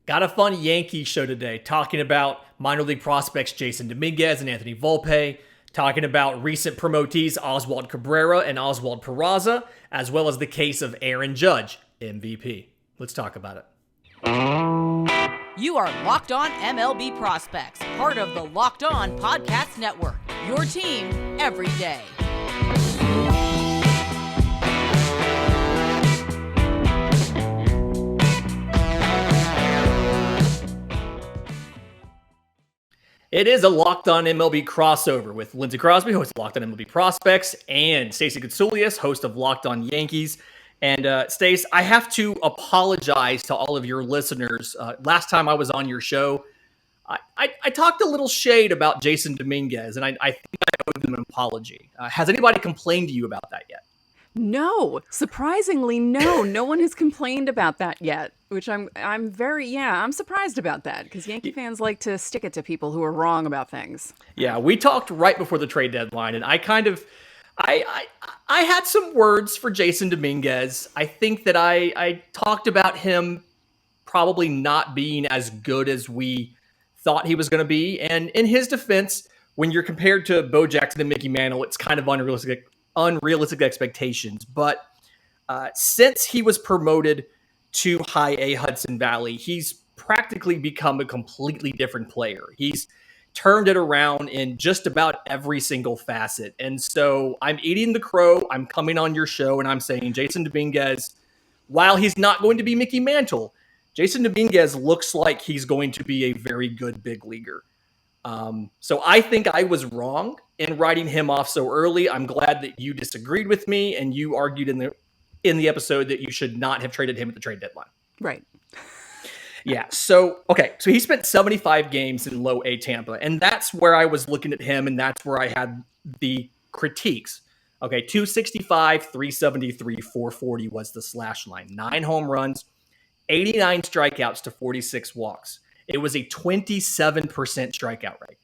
Got a fun Yankees show today, talking about minor league prospects Jasson Dominguez and Anthony Volpe, talking about recent promotees Oswaldo Cabrera and Oswald Peraza, as well as the case of Aaron Judge, MVP. Let's talk about it. You are Locked On MLB Prospects, part of the Locked On Podcast Network, your team every day. It is a Locked On MLB crossover with Lindsey Crosby, host of Locked On MLB Prospects, and Stacey Gotsulias, host of Locked On Yankees. And Stace, I have to apologize to all of your listeners. Last time I was on your show, I talked a little shade about Jasson Dominguez, and I think I owe him an apology. Has anybody complained to you about that yet? No, surprisingly, no. No one has complained about that yet, which I'm surprised about that because Yankee fans like to stick it to people who are wrong about things. Yeah, we talked right before the trade deadline, and I had some words for Jasson Dominguez. I think that I talked about him probably not being as good as we thought he was going to be, and in his defense, when you're compared to Bo Jackson and Mickey Mantle, it's kind of unrealistic expectations. But since he was promoted to High A Hudson Valley, he's practically become a completely different player. He's turned it around in just about every single facet. And so I'm eating the crow. I'm coming on your show and I'm saying Jasson Dominguez, while he's not going to be Mickey Mantle, Jasson Dominguez looks like he's going to be a very good big leaguer. So I think I was wrong in writing him off so early. I'm glad that you disagreed with me and you argued in the episode that you should not have traded him at the trade deadline. Right. Yeah. So he spent 75 games in low A Tampa, and that's where I was looking at him, and that's where I had the critiques. Okay. 265, 373, 440 was the slash line. 9 home runs, 89 strikeouts to 46 walks. It was a 27% strikeout rate.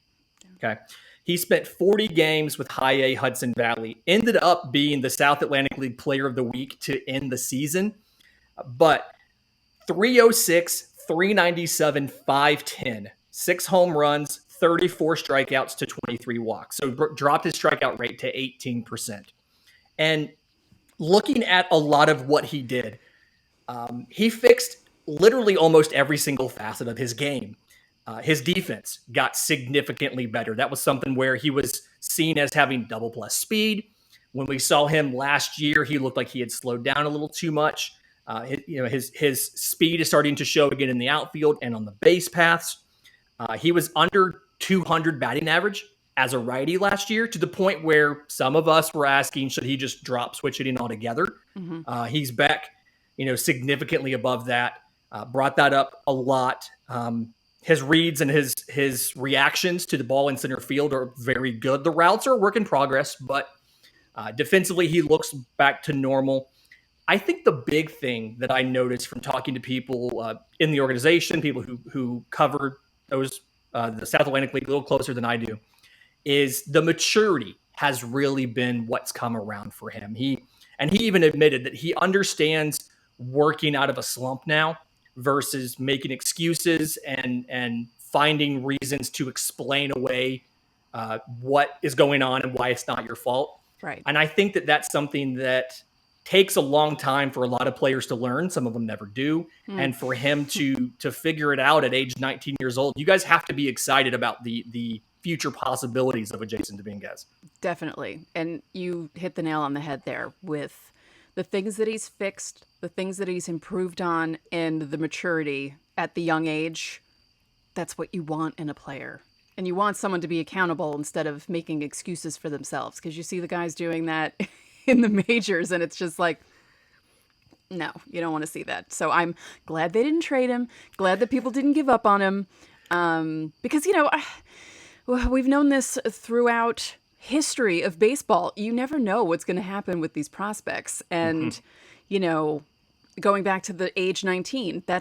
Okay. He spent 40 games with High A Hudson Valley, ended up being the South Atlantic League Player of the Week to end the season. But 306, 397, 510, 6 home runs, 34 strikeouts to 23 walks. So dropped his strikeout rate to 18%. And looking at a lot of what he did, he fixed literally almost every single facet of his game. His defense got significantly better. That was something where he was seen as having double plus speed. When we saw him last year, he looked like he had slowed down a little too much. His speed is starting to show again in the outfield and on the base paths. He was under 200 batting average as a righty last year, to the point where some of us were asking, should he just drop switch hitting altogether? Mm-hmm. He's back, significantly above that. Brought that up a lot. His reads and his reactions to the ball in center field are very good. The routes are a work in progress, but defensively, he looks back to normal. I think the big thing that I noticed from talking to people in the organization, people who cover the South Atlantic League a little closer than I do, is the maturity has really been what's come around for him. He even admitted that he understands working out of a slump now versus making excuses and finding reasons to explain away what is going on and why it's not your fault. Right. And I think that that's something that takes a long time for a lot of players to learn. Some of them never do. And for him to figure it out at age 19 years old, you guys have to be excited about the future possibilities of a Jasson Dominguez. Definitely. And you hit the nail on the head there with the things that he's fixed, the things that he's improved on, and the maturity at the young age. That's what you want in a player. And you want someone to be accountable instead of making excuses for themselves, because you see the guys doing that in the majors, and it's just like, no, you don't want to see that. So I'm glad they didn't trade him. Glad that people didn't give up on him. Because, we've known this throughout history of baseball. You never know what's going to happen with these prospects. And, going back to the age 19, I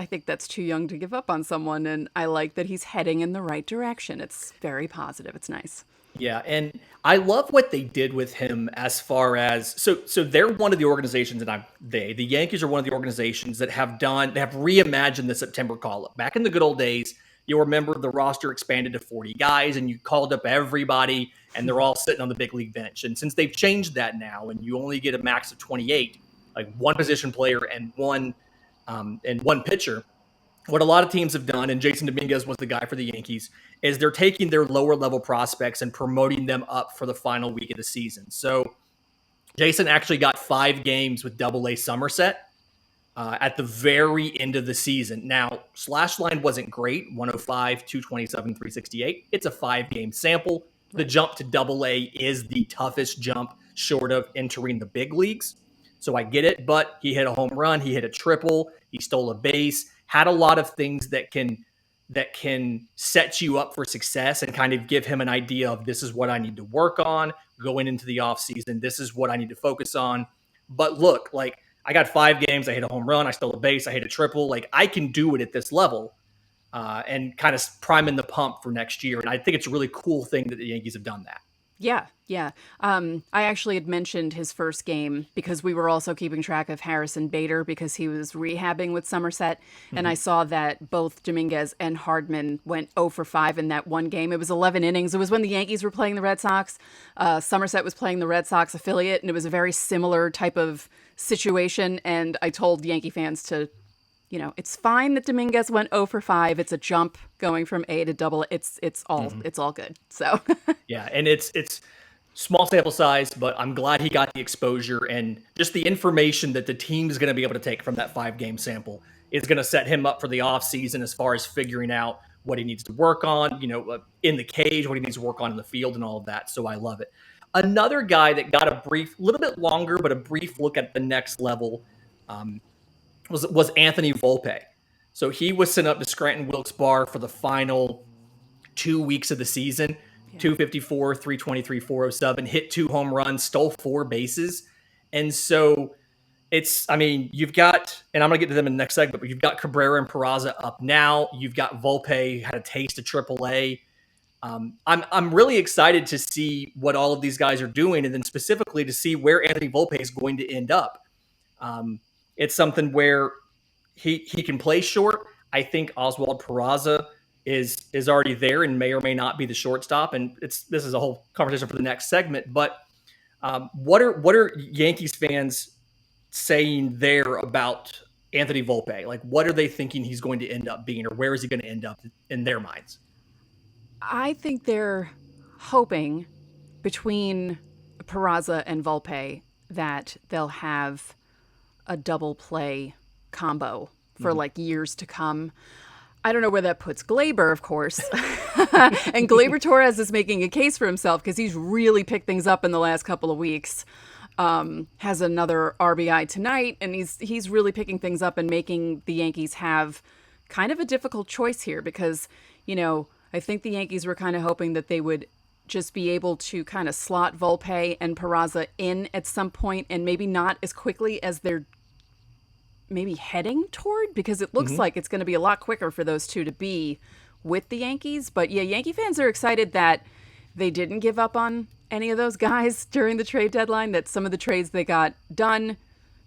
think that's too young to give up on someone. And I like that he's heading in the right direction. It's very positive. It's nice. Yeah, and I love what they did with him as far as so they're one of the organizations, and the Yankees are one of the organizations that have reimagined the September call up. Back in the good old days, you'll remember the roster expanded to 40 guys, and you called up everybody, and they're all sitting on the big league bench. And since they've changed that now, and you only get a max of 28, like one position player and one pitcher. What a lot of teams have done, and Jasson Dominguez was the guy for the Yankees, is they're taking their lower level prospects and promoting them up for the final week of the season. So Jasson actually got 5 games with Double-A Somerset at the very end of the season. Now, slash line wasn't great, 105, 227, 368. It's a 5-game sample. The jump to Double-A is the toughest jump short of entering the big leagues. So I get it, but he hit a home run, he hit a triple, he stole a base, had a lot of things that can set you up for success and kind of give him an idea of this is what I need to work on going into the offseason. This is what I need to focus on. But look, like I got 5 games, I hit a home run, I stole a base, I hit a triple. Like I can do it at this level and kind of priming the pump for next year. And I think it's a really cool thing that the Yankees have done that. Yeah, yeah. I actually had mentioned his first game because we were also keeping track of Harrison Bader because he was rehabbing with Somerset. Mm-hmm. And I saw that both Dominguez and Hardman went 0 for 5 in that one game. It was 11 innings. It was when the Yankees were playing the Red Sox. Somerset was playing the Red Sox affiliate, and it was a very similar type of situation. And I told Yankee fans to, it's fine that Dominguez went 0 for 5. It's a jump going from A to double. It's all good. So yeah, and it's small sample size, but I'm glad he got the exposure and just the information that the team is going to be able to take from that 5-game sample is going to set him up for the offseason as far as figuring out what he needs to work on, in the cage, what he needs to work on in the field and all of that. So I love it. Another guy that got a little bit longer, but a brief look at the next level was Anthony Volpe. So he was sent up to Scranton Wilkes-Barre for the final 2 weeks of the season. 254, 323, 407, hit 2 home runs, stole 4 bases. And so you've got, and I'm going to get to them in the next segment, but you've got Cabrera and Peraza up now. You've got Volpe, had a taste of AAA. I'm really excited to see what all of these guys are doing, and then specifically to see where Anthony Volpe is going to end up. It's something where he can play short. I think Oswald Peraza is already there and may or may not be the shortstop. And this is a whole conversation for the next segment. But what are Yankees fans saying there about Anthony Volpe? Like, what are they thinking he's going to end up being, or where is he going to end up in their minds? I think they're hoping between Peraza and Volpe that they'll have a double play combo for like years to come. I don't know where that puts Gleyber, of course. And Gleyber Torres is making a case for himself because he's really picked things up in the last couple of weeks. Has another RBI tonight, and he's really picking things up and making the Yankees have kind of a difficult choice here because, I think the Yankees were kind of hoping that they would just be able to kind of slot Volpe and Peraza in at some point, and maybe not as quickly as they're maybe heading toward, because it looks like it's going to be a lot quicker for those two to be with the Yankees. But yeah, Yankee fans are excited that they didn't give up on any of those guys during the trade deadline, that some of the trades they got done,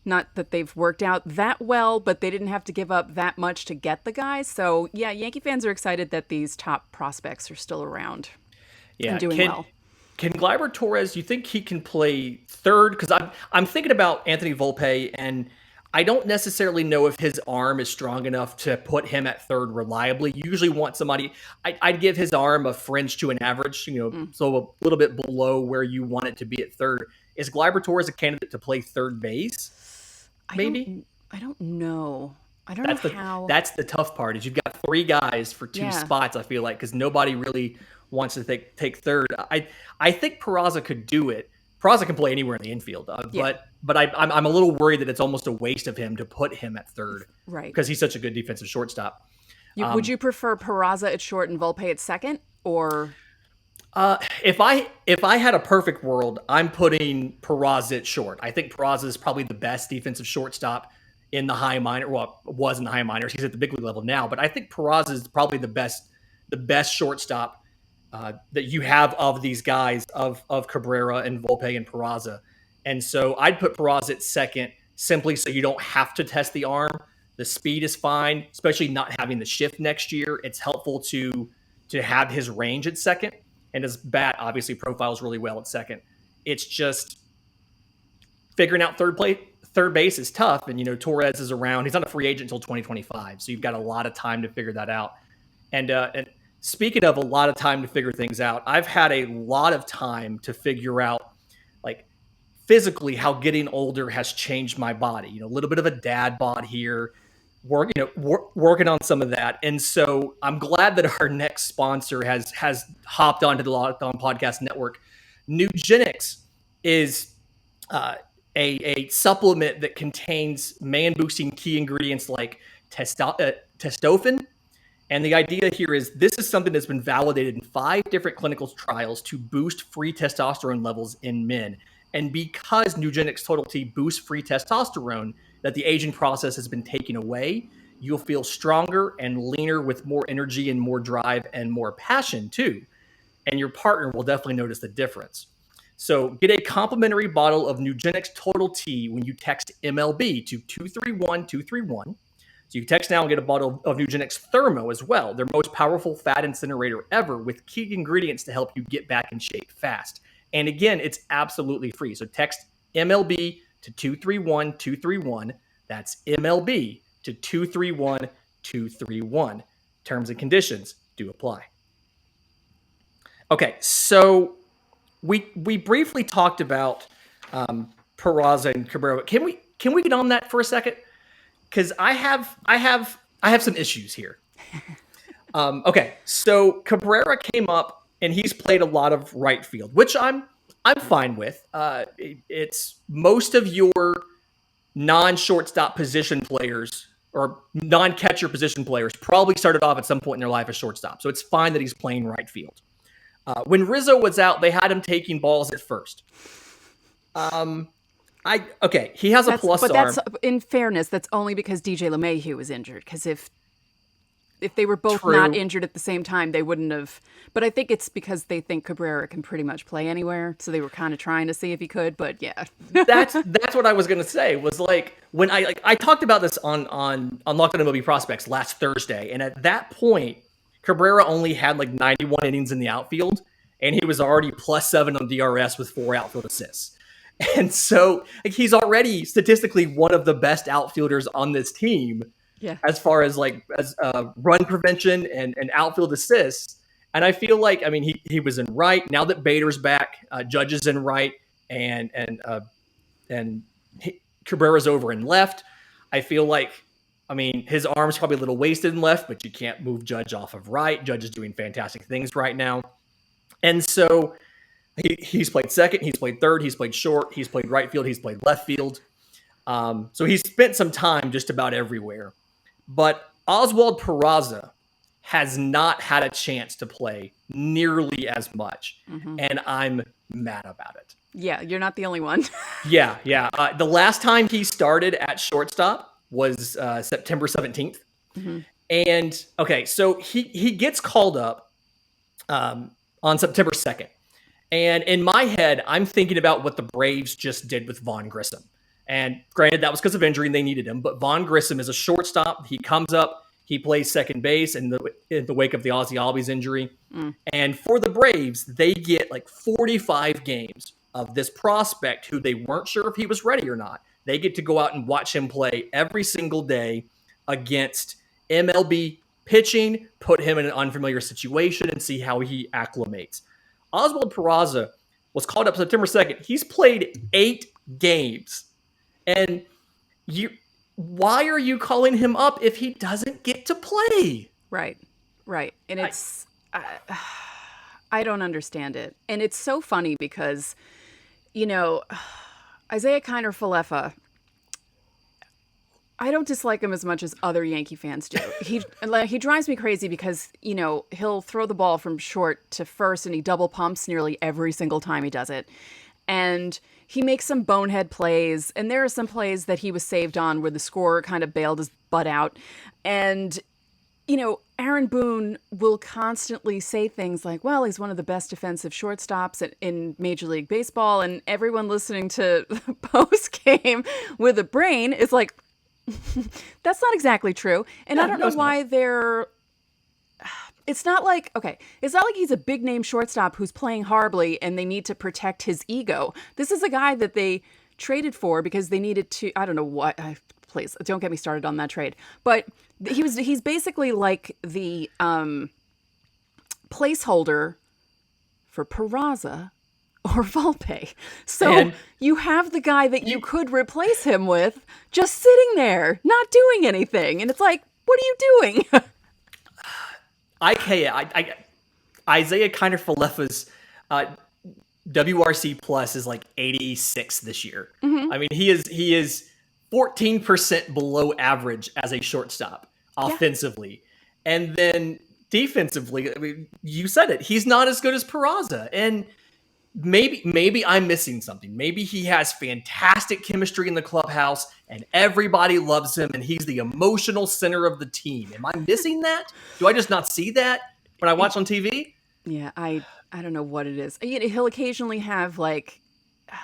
not that they've worked out that well, but they didn't have to give up that much to get the guys. So yeah, Yankee fans are excited that these top prospects are still around and doing well. Can Gleyber Torres, you think he can play third? Because I'm thinking about Anthony Volpe, and I don't necessarily know if his arm is strong enough to put him at third reliably. You usually want somebody, I'd give his arm a fringe to an average, so a little bit below where you want it to be at third. Is Gleyber Torres a candidate to play third base? Maybe? I don't know. I don't know how. That's the tough part, is you've got 3 guys for 2 spots, I feel like, because nobody really wants to take third. I think Peraza could do it. Peraza can play anywhere in the infield, but I'm a little worried that it's almost a waste of him to put him at third, right? Because he's such a good defensive shortstop. Would you prefer Peraza at short and Volpe at second, or? If I had a perfect world, I'm putting Peraza at short. I think Peraza is probably the best defensive shortstop in the high minor. Well, was in the high minors. He's at the big league level now, but I think Peraza is probably the best shortstop that you have of these guys of Cabrera and Volpe and Peraza. And so I'd put Peraza at second simply so you don't have to test the arm. The speed is fine, especially not having the shift next year. It's helpful to have his range at second, and his bat obviously profiles really well at second. It's just figuring out third base is tough, and Torres is around. He's not a free agent until 2025, so you've got a lot of time to figure that out. And speaking of a lot of time to figure things out, I've had a lot of time to figure out, like, physically how getting older has changed my body. A little bit of a dad bod here, working on some of that. And so I'm glad that our next sponsor has hopped onto the LockedOn Podcast Network. Nugenics is a supplement that contains man-boosting key ingredients like testosterone. And the idea here is this is something that's been validated in 5 different clinical trials to boost free testosterone levels in men. And because Nugenics Total T boosts free testosterone that the aging process has been taken away, you'll feel stronger and leaner with more energy and more drive and more passion too. And your partner will definitely notice the difference. So get a complimentary bottle of Nugenics Total T when you text MLB to 231231. So you can text now and get a bottle of Nugenics Thermo as well, their most powerful fat incinerator ever, with key ingredients to help you get back in shape fast. And again, it's absolutely free. So text MLB to 231231. That's MLB to 231231. Terms and conditions do apply. Okay, so we briefly talked about Peraza and Cabrera. Can we get on that for a second? Because I have some issues here. Okay, so Cabrera came up and he's played a lot of right field, which I'm fine with. It's most of your non-shortstop position players or non-catcher position players probably started off at some point in their life as shortstop, so it's fine that he's playing right field. When Rizzo was out, they had him taking balls at first. He has a plus but arm. That's, in fairness, that's only because DJ LeMahieu was injured. Because if they were both True. not injured at the same time, they wouldn't have. But I think it's because they think Cabrera can pretty much play anywhere, so they were kind of trying to see if he could. But yeah, that's what I was gonna say. Was like when I talked about this on LockedOn MLB Prospects last Thursday, and at that point, Cabrera only had like 91 innings in the outfield, and he was already +7 on DRS with 4 outfield assists. And so he's already statistically one of the best outfielders on this team, as far as run prevention and outfield assists. And I feel like, he was in right. Now that Bader's back, Judge is in right, and Cabrera's over in left. I feel like, his arm's probably a little wasted in left, but you can't move Judge off of right. Judge is doing fantastic things right now. And so he's played second, he's played third, he's played short, he's played right field, he's played left field. So he's spent some time just about everywhere. But Oswald Peraza has not had a chance to play nearly as much. Mm-hmm. And I'm mad about it. Yeah, you're not the only one. Yeah. The last time he started at shortstop was September 17th. Mm-hmm. And, okay, so he gets called up on September 2nd. And in my head, I'm thinking about what the Braves just did with Vaughn Grissom. And granted, that was because of injury and they needed him. But Vaughn Grissom is a shortstop. He comes up, he plays second base in the wake of the Ozzie Albies injury. Mm. And for the Braves, they get like 45 games of this prospect who they weren't sure if he was ready or not. They get to go out and watch him play every single day against MLB pitching, put him in an unfamiliar situation, and see how he acclimates. Oswald Peraza was called up September 2nd. He's played 8 games. And why are you calling him up if he doesn't get to play? Right. And it's, I don't understand it. And it's so funny because, Isaiah Kiner-Falefa, I don't dislike him as much as other Yankee fans do. He drives me crazy because, he'll throw the ball from short to first and he double pumps nearly every single time he does it. And he makes some bonehead plays. And there are some plays that he was saved on where the scorer kind of bailed his butt out. And Aaron Boone will constantly say things like, well, he's one of the best defensive shortstops in Major League Baseball. And everyone listening to the post game with a brain is like, that's not exactly true. And I don't know why it's not like he's a big name shortstop who's playing horribly and they need to protect his ego. This is a guy that they traded for because they needed to, I don't know what, please don't get me started on that trade. But he's basically like the placeholder for Peraza or Volpe. So you have the guy that you could replace him with just sitting there, not doing anything. And it's like, what are you doing? Isaiah Kiner-Falefa's WRC plus is like 86 this year. Mm-hmm. I mean, he is 14% below average as a shortstop offensively. Yeah. And then defensively, I mean, you said it, he's not as good as Peraza. And maybe I'm missing something. Maybe he has fantastic chemistry in the clubhouse and everybody loves him and he's the emotional center of the team. Am I missing that? Do I just not see that when I watch on TV? Yeah, I don't know what it is. He'll occasionally have like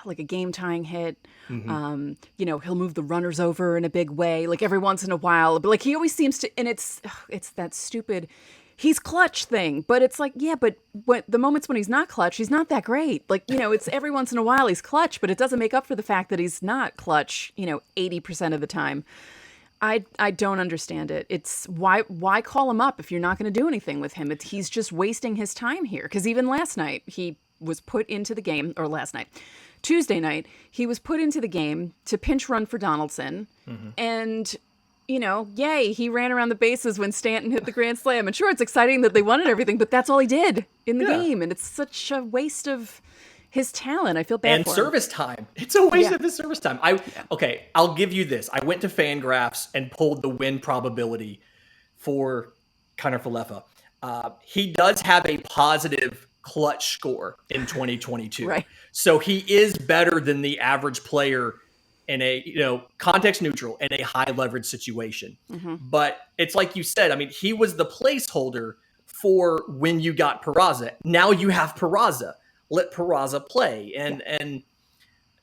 a game tying hit. Mm-hmm. He'll move the runners over in a big way, like every once in a while. But like he always seems to, and it's that stupid he's clutch thing. But it's like, yeah, but the moments when he's not clutch, he's not that great. Like, it's every once in a while he's clutch, but it doesn't make up for the fact that he's not clutch, 80% of the time. I don't understand it. It's why call him up if you're not going to do anything with him? He's just wasting his time here. Because even last night he was put into the game, or Tuesday night, he was put into the game to pinch run for Donaldson. Mm-hmm. And, yay, he ran around the bases when Stanton hit the grand slam. And sure, it's exciting that they won and everything, but that's all he did in the game. And it's such a waste of his talent. I feel bad for him. And service time. It's a waste of his service time. Okay, I'll give you this. I went to Fangraphs and pulled the win probability for Kiner-Falefa. He does have a positive clutch score in 2022. Right. So he is better than the average player in a, context neutral in a high leverage situation. Mm-hmm. But it's like you said, I mean, he was the placeholder for when you got Peraza. Now you have Peraza. Let Peraza play. And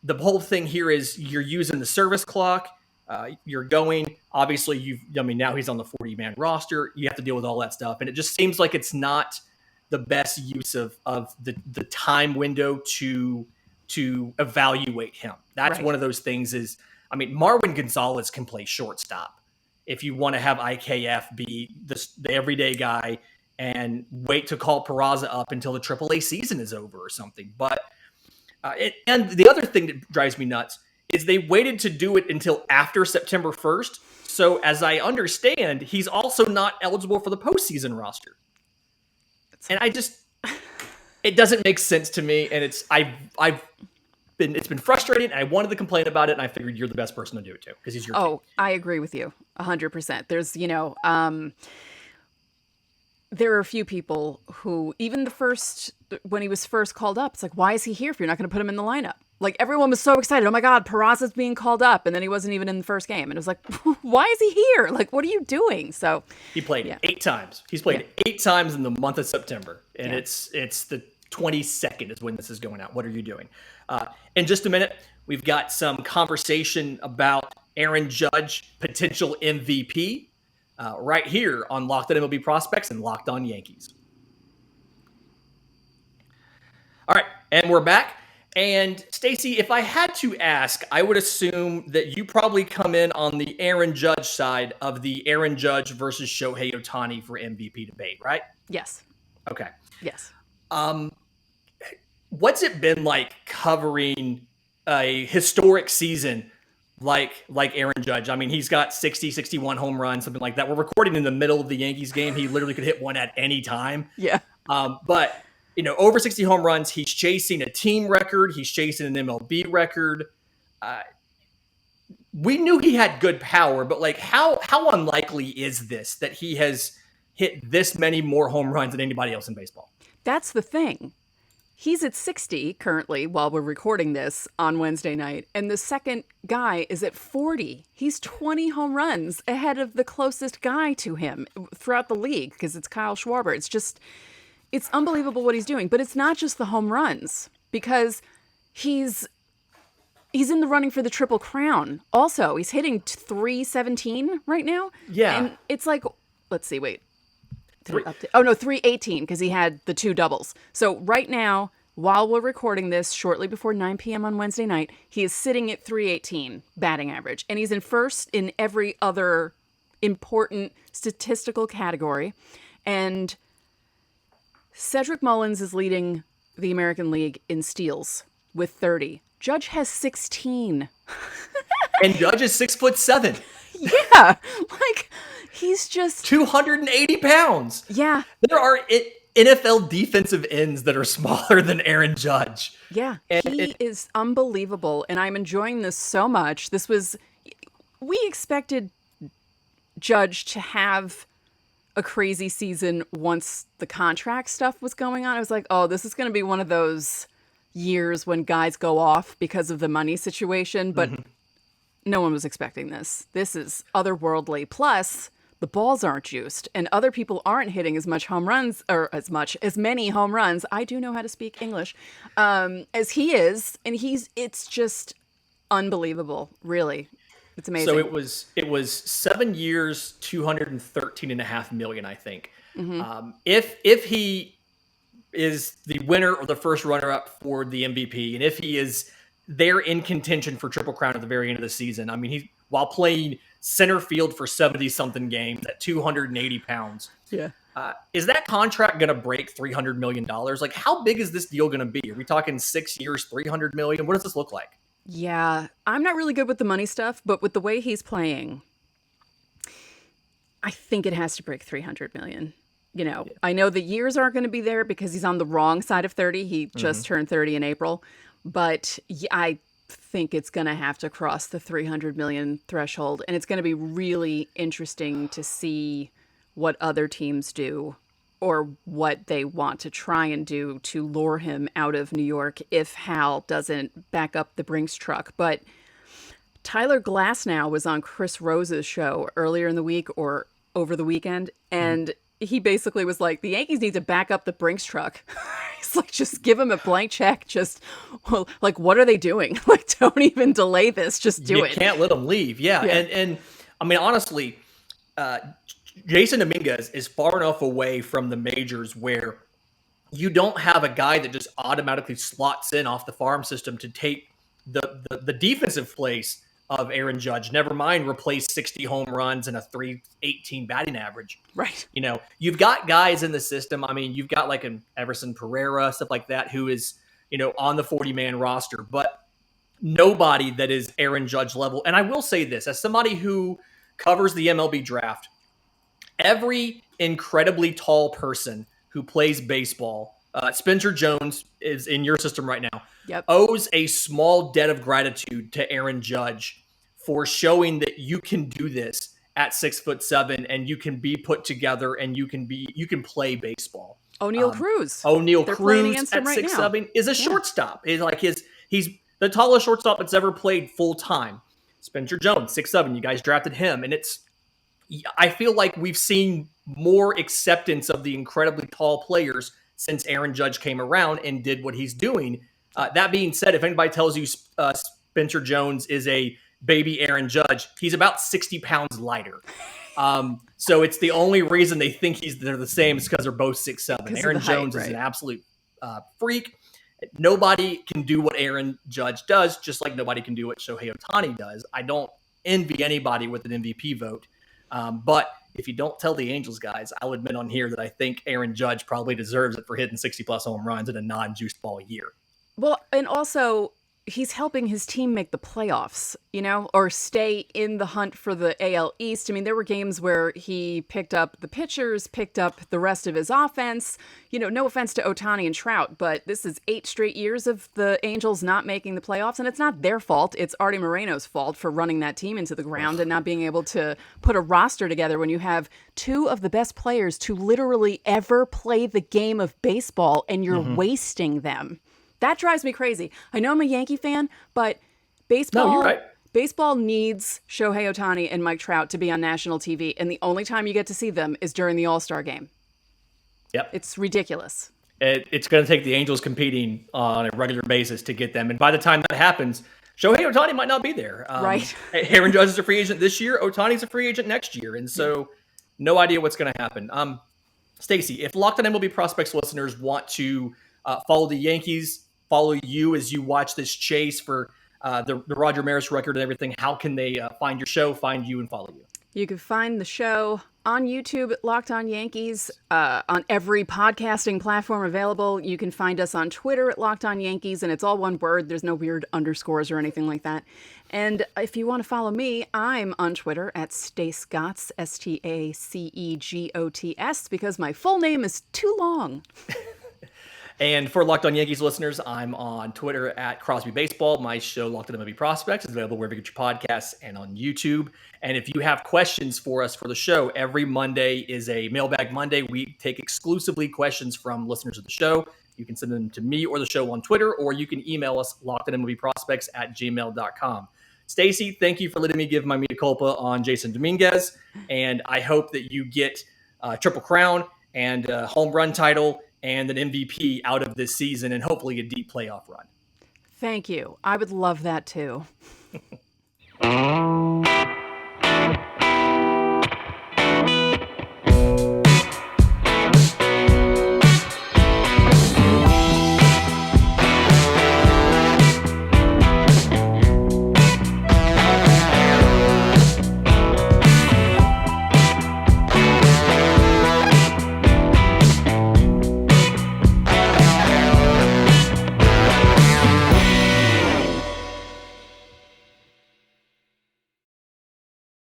the whole thing here is you're using the service clock. You're going, obviously now he's on the 40-man roster. You have to deal with all that stuff. And it just seems like it's not the best use of the time window to evaluate him. That's one of those things is, I mean, Marwin Gonzalez can play shortstop if you want to have IKF be the everyday guy and wait to call Peraza up until the AAA season is over or something. But and the other thing that drives me nuts is they waited to do it until after September 1st. So as I understand, he's also not eligible for the postseason roster. And it doesn't make sense to me. And it's been frustrating. And I wanted to complain about it. And I figured you're the best person to do it to because he's your team. I agree with you 100%. There's, there are a few people who, even when he was first called up, it's like, why is he here if you're not going to put him in the lineup? Like, everyone was so excited. Oh my God, Peraza's being called up. And then he wasn't even in the first game. And it was like, why is he here? Like, what are you doing? So he played 8 times. He's played 8 times in the month of September. And it's the 22nd is when this is going out. What are you doing? In just a minute, we've got some conversation about Aaron Judge, potential MVP, right here on Locked On MLB Prospects and Locked On Yankees. All right, and we're back. And Stacey, if I had to ask, I would assume that you probably come in on the Aaron Judge side of the Aaron Judge versus Shohei Ohtani for MVP debate, right? Yes. Okay. Yes. What's it been like covering a historic season like Aaron Judge? I mean, he's got 60, 61 home runs, something like that. We're recording in the middle of the Yankees game. He literally could hit one at any time. Yeah. But over 60 home runs, he's chasing a team record. He's chasing an MLB record. We knew he had good power, but like how unlikely is this that he has hit this many more home runs than anybody else in baseball? That's the thing. He's at 60 currently while we're recording this on Wednesday night. And the second guy is at 40. He's 20 home runs ahead of the closest guy to him throughout the league because it's Kyle Schwarber. It's unbelievable what he's doing. But it's not just the home runs because he's in the running for the Triple Crown. Also, he's hitting 317 right now. Yeah. And it's like, let's see, wait. 318 because he had the 2 doubles. So right now, while we're recording this, shortly before 9 p.m. on Wednesday night, he is sitting at 318 batting average. And he's in first in every other important statistical category. And Cedric Mullins is leading the American League in steals with 30. Judge has 16. And Judge is 6'7". Yeah. Like, he's just 280 pounds. Yeah. There are NFL defensive ends that are smaller than Aaron Judge. Yeah. He is unbelievable. And I'm enjoying this so much. We expected Judge to have a crazy season once the contract stuff was going on. I was like, oh, this is going to be one of those years when guys go off because of the money situation. But no one was expecting this. This is otherworldly. Plus, the balls aren't juiced, and other people aren't hitting as much home runs, or as many home runs. I do know how to speak English, as he is, and it's just unbelievable. Really, it's amazing. So it was 7 years, $213.5 million, I think. If he is the winner or the first runner-up for the MVP, and if he is there in contention for Triple Crown at the very end of the season, I mean, while playing center field for 70-something games at 280 pounds. Yeah. Is that contract going to break $300 million? Like, how big is this deal going to be? Are we talking 6 years, $300 million? What does this look like? Yeah. I'm not really good with the money stuff, but with the way he's playing, I think it has to break $300 million. You know, I know the years aren't going to be there because he's on the wrong side of 30. He just turned 30 in April. But I think it's going to have to cross the 300 million threshold. And it's going to be really interesting to see what other teams do or what they want to try and do to lure him out of New York if Hal doesn't back up the Brinks truck. But Tyler Glasnow was on Chris Rose's show earlier in the week or over the weekend. And he basically was like, the Yankees need to back up the Brinks truck. He's like, just give him a blank check. Like, what are they doing? Like, don't even delay this. Just do it. You can't let them leave. Yeah. And I mean, honestly, Jasson Dominguez is far enough away from the majors where you don't have a guy that just automatically slots in off the farm system to take the defensive place of Aaron Judge, never mind replace 60 home runs and a 318 batting average. Right. You know, you've got guys in the system. I mean, you've got like an Everson Pereira, stuff like that, who is, you know, on the 40-man roster, but nobody that is Aaron Judge level. And I will say this, as somebody who covers the MLB draft, every incredibly tall person who plays baseball, Spencer Jones is in your system right now, owes a small debt of gratitude to Aaron Judge for showing that you can do this at 6'7" and you can be put together and you can play baseball. O'Neal Cruz. O'Neal Cruz at 6'7" is a shortstop. He's the tallest shortstop that's ever played full time. Spencer Jones, 6'7". You guys drafted him, and I feel like we've seen more acceptance of the incredibly tall players since Aaron Judge came around and did what he's doing. That being said, if anybody tells you Spencer Jones is a baby Aaron Judge, he's about 60 pounds lighter. So it's the only reason they think they're the same is because they're both 6'7". Aaron Jones is an absolute freak. Nobody can do what Aaron Judge does, just like nobody can do what Shohei Ohtani does. I don't envy anybody with an MVP vote. But if you don't tell the Angels guys, I'll admit on here that I think Aaron Judge probably deserves it for hitting 60-plus home runs in a non-juiced ball year. Well, and also, he's helping his team make the playoffs, or stay in the hunt for the AL East. I mean, there were games where he picked up the pitchers, picked up the rest of his offense. No offense to Ohtani and Trout, but this is 8 straight years of the Angels not making the playoffs, and it's not their fault. It's Artie Moreno's fault for running that team into the ground and not being able to put a roster together when you have 2 of the best players to literally ever play the game of baseball, and you're wasting them. That drives me crazy. I know I'm a Yankee fan, but baseball, No, you're right. baseball needs Shohei Ohtani and Mike Trout to be on national TV, and the only time you get to see them is during the All-Star game. Yep. It's ridiculous. It's going to take the Angels competing on a regular basis to get them. And by the time that happens, Shohei Ohtani might not be there. Right. Aaron Judge is a free agent this year. Ohtani's a free agent next year. And so no idea what's going to happen. Stacey, if Locked On MLB Prospects listeners want to follow the Yankees, follow you as you watch this chase for the Roger Maris record and everything, how can they find your show, find you, and follow you? You can find the show on YouTube at Locked On Yankees, on every podcasting platform available. You can find us on Twitter at Locked On Yankees, and it's all one word. There's no weird underscores or anything like that. And if you want to follow me, I'm on Twitter at StaceGots, StaceGots, because my full name is too long. And for Locked On Yankees listeners, I'm on Twitter at Crosby Baseball. My show, Locked On MLB Prospects, is available wherever you get your podcasts and on YouTube. And if you have questions for us for the show, every Monday is a Mailbag Monday. We take exclusively questions from listeners of the show. You can send them to me or the show on Twitter, or you can email us, lockedonmlbprospects@gmail.com. Stacey, thank you for letting me give my mea culpa on Jasson Dominguez. And I hope that you get a Triple Crown and a home run title and an MVP out of this season, and hopefully a deep playoff run. Thank you. I would love that too.